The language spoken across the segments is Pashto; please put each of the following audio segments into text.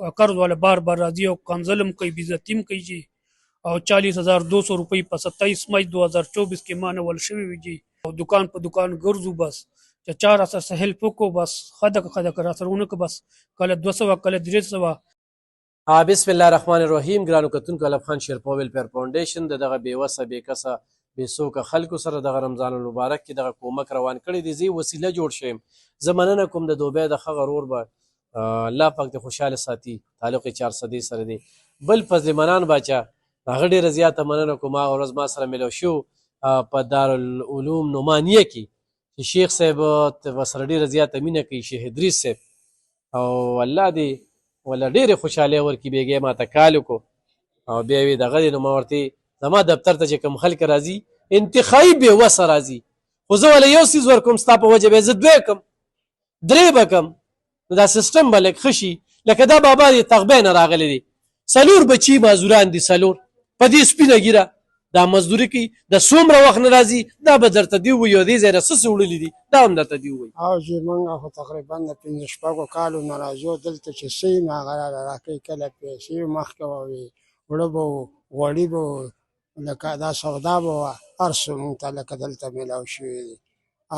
قرض والا بار بار راځي او کنزلم کوي بېزتیم کوي جی او 40,200 روپۍ په 27 مئی 2024 کې ما نول شوي وي جی او دکان په دکان ګرځو بس چې چا را سره هیلپ وکړو بس ښه را سره ونه کړه بس کله 200 کله 300. بسم الله الرحمن الرحیم. ګرانو کتونکو الف خان شیرپا ویلفیر فاونډیشن د دغه بېوسه بېکسه بېڅوکه خلکو سره دغه رمضان المبارک کې دغه کومک روان کړی دی. زه وسیله جوړ شیم. زه مننه کوم د دوبۍ د ښه غرور به الله پاک د خوشحاله ساتي. تعلق یې 400 سره دی. بل فضل منان باچا هغه ډېره زیاته مننه کوم. هغه ورځ ما سره میلاو شو په دارالعلوم نعمانیه کې چې شیخ صاحب ورسره ډېره زیاته مینه کوي، شیخ ادریس صاحب، او الله دې ولا ډېرې خوشحالۍ ورکړي. بېګۍ ما ته کال وکړو او بیا یې دغه دی نو ما ورته زما دفتر ته چې کوم خلک راځي انتخایي بېوسه راځي، خو زه وله یو څیز ورکوم ستا په وجه به زه دوی کم درې به کم نو دا سیسټم به لږ ښه شي. لکه دا بابا د تغبۍ نه راغلی دی، 4 بچي معذوران دي، 4 په دې سپینه ګیره دا مزدوري کوي، د څومره وخت نه راځي دا به درته دې ووایو دې ځای نه څه څه وړلي دي دا هم درته دې ووایي. او چې موږ خو تقریبا د 15 کالو نه راځو دلته چې څه یې نو هغه راله راکوي، کله پیسې مخکې به وي، اوړه به وو، غوړي به وو، لکه دا سودا به وه، هر څه مونږ ته لکه دلته میلاو شوي دي.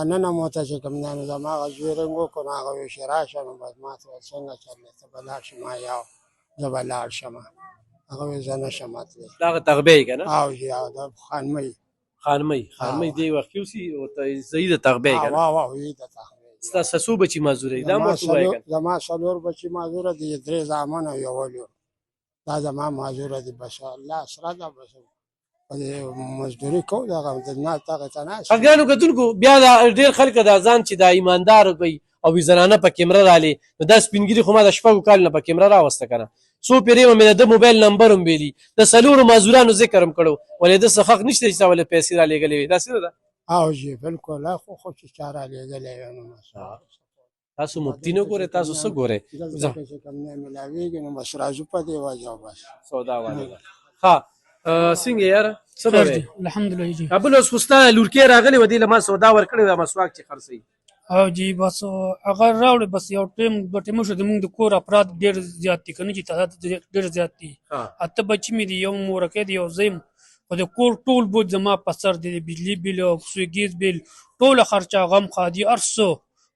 نن مو ته چې کوم دی نو زما هغه زوی رنګ وکړو نو هغه ویل چې راشه نو بس ما ته ویل څنګه چل دی ته به لاړ شې؟ ما یا زه به لاړ شم. هغه ویل زه نه شم تللی. دا هغه تغبۍ یې که نه؟ او جي او د خانمۍ دې وخت کې اوسي ورته زه د تغبۍ که نه؟ واه وي د تغبۍ. ستا څو بچي معذوره دي دا هم ورته ووایه که نه؟ زما 4 بچي معذوره دي، 3 زامن او یو لور، دا زما معذوره دي. بس الله سره ده، بس مزدوري کوو دغه دغه ته ناست. ګرانو کتونکو بیا دا ډېر خلک دا ځان چې دا ایماندار وي او زنانه په کیمره رالي نو دا سپینګیري خو ما د 6 کالو نه په کیمره راوسته که نه. څو پیرې به مې د ده موبایل نمبر هم ویلي، د 4 معذورانو ذکر هم کړو، ولې ده څه حق نشته چې تا ولې پیسې رالېږلې وي. داسې نه ده؟ او جي بالکل خو چې چا رالېږلی وي نو تاسو مفتي نه ګورئ، تاسو څه ګورئ؟ دلته چې کوم دی میلاوېږي نو بس راځو په دې وجه او بس سودا والا ده. ښه څنګه یاره څه به وایې؟ الحمدلله جی. بل اوس خو ستا لورکۍ راغلې وه، دې له ما سودا ورکړې وه مسواک چې خرڅوي. او جی بس هغه راوړې بس یو ټیم 2 ټیمو شو زموږ د کور افراد ډېر زیات دي که نه چې تعداد ډېر زیات دي. 8 بچي مې دي، یو مورکۍ دی، یو زیم، خو د کور ټول بوج زما په سر دی، د بجلي بیل او سویګیز بیل ټوله خرچه غم خادي هر څه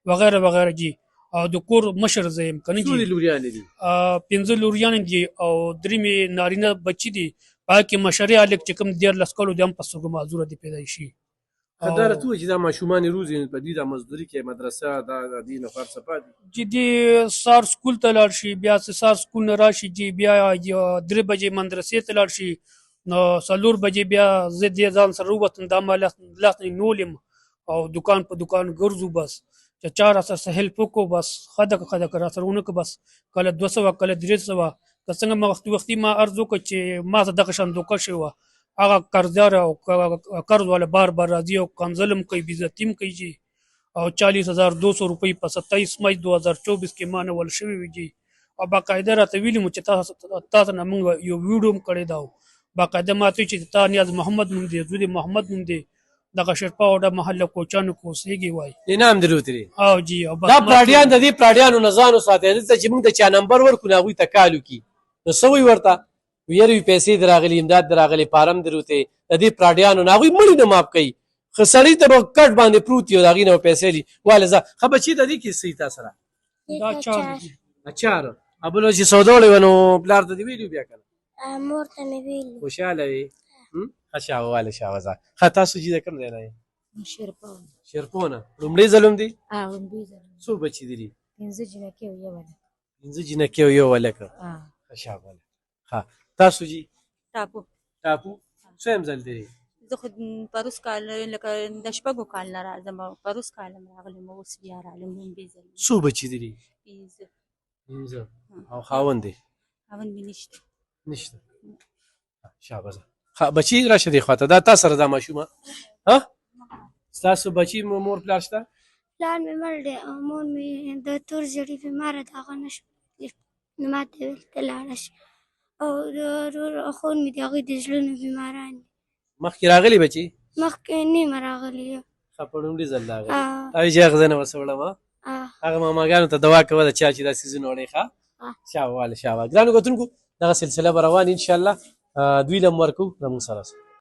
وغیره وغیره جی. او د کور مشر زه یم که نه جي. څو لوریانې دي؟ 15 لوریانې دي او 3 مې نارینه بچي دي. په هغه کې مشرې هلک چې کوم 13 کالو دی هم په سترګو معذوره دي پیدایشي. دا راته ووایي چې دا ماشومان یې روزي په دوی دا مزدوري کوي مدرسه دا د دې نه خرڅه پاتې جی دې سار سکول ته لاړ شي، بیا سار سکول نه راشي جی، بیا 3 بجې مدرسې ته لاړ شي نو 4 بجې بیا زه دې ځان سره ووتم، دا ما لاس نه نولم او دکان په دکان ګرځو بس چې چا را سره هیلپ وکړو بس ښه را سره ونه کړه بس کله 200 کله 300. که څنګه ما وختي ما عرض وکړ چې ما ته دغه شان دوکه شوې وه، هغه قرضدار او قرض والا بار بار راځي او کنزلم کوي بېزتیم کوي جي او 40,200 روپۍ په 27 مئی 2024 کې ما نول شوي وي جي. او باقاعده راته ویلي مو چې تاسو نه موږ یو ویډیو هم کړی دا، باقاعده ما ته چې تا نیاز محمد نوم دی، زوی محمد نوم دی، دغه شیرپا اوډه محله کوچانو کې اوسېږي وایي. انعام درلودلی او جی او دا پراډیان د دې پراډیانو نه ځان وساتئ. دلته چې موږ د چا نمبر ورکړو نو هغوی ته کال وکړي نو څه وایي ورته یاره پیسې در راغلي، امداد در راغلی، فارم دروته د دې پراډیانو نه هغوی مړي نه ماف کوي. ښه سړي ته به کټ باندې پروت وي او د هغې نه به پیسې لي واله ځه. ښه بچي د دې کې څه تا سره؟ دا 4 دي. اچار بل چې سودا وړې وه نو پلار ته دې ویلي بیا که نه؟ مور ته مې ویلي. خوشحاله وې؟ ښه شابه واله شابه ځه. ښه تاسو چې د کوم ځای نه یې؟ شیرپو نه. لومړی ځل هم دی؟ لومړی ځل. څو بچي دي دي؟ 15 جنکۍ او یو هلک. 15 جنکۍ او یو هلک. ښه شابه. ښه تاسو جي؟ ټاپو څویم ځل دی؟ زه خو پروس کال لکه د 6 کال نه راځم، پروس کال هم راغلم، اوس بیا راغلم لومړي ځل. څو بچي دي؟ 15. او خاوند دی؟ خاوند مې نشته. شابه ځه. ښه بچي راشه دې خواته. دا تا سره دا ماشومه ستاسو بچي مور پلار شته؟ پلار مې مړ دی او مور مې د تور زړي بیماره ده، هغه نه شو نو ما ته ویل ته لاړه شه. او د ورور او خور مې د هغوی د زړونو بیماران دي. مخکې راغلي بچي؟ مخکې نیمه راغلي یم. ښه په لومړي ځل راغلي. تا وایي چې هغه زه نه ورسه وړم هغه ماماګانو ته دعا کوه د چا چې دا څیزونه وړی ښه شابه ګرانو کتونکو دغه سلسله به روان ان شاء الله دوی له هم ورکو زموږ سره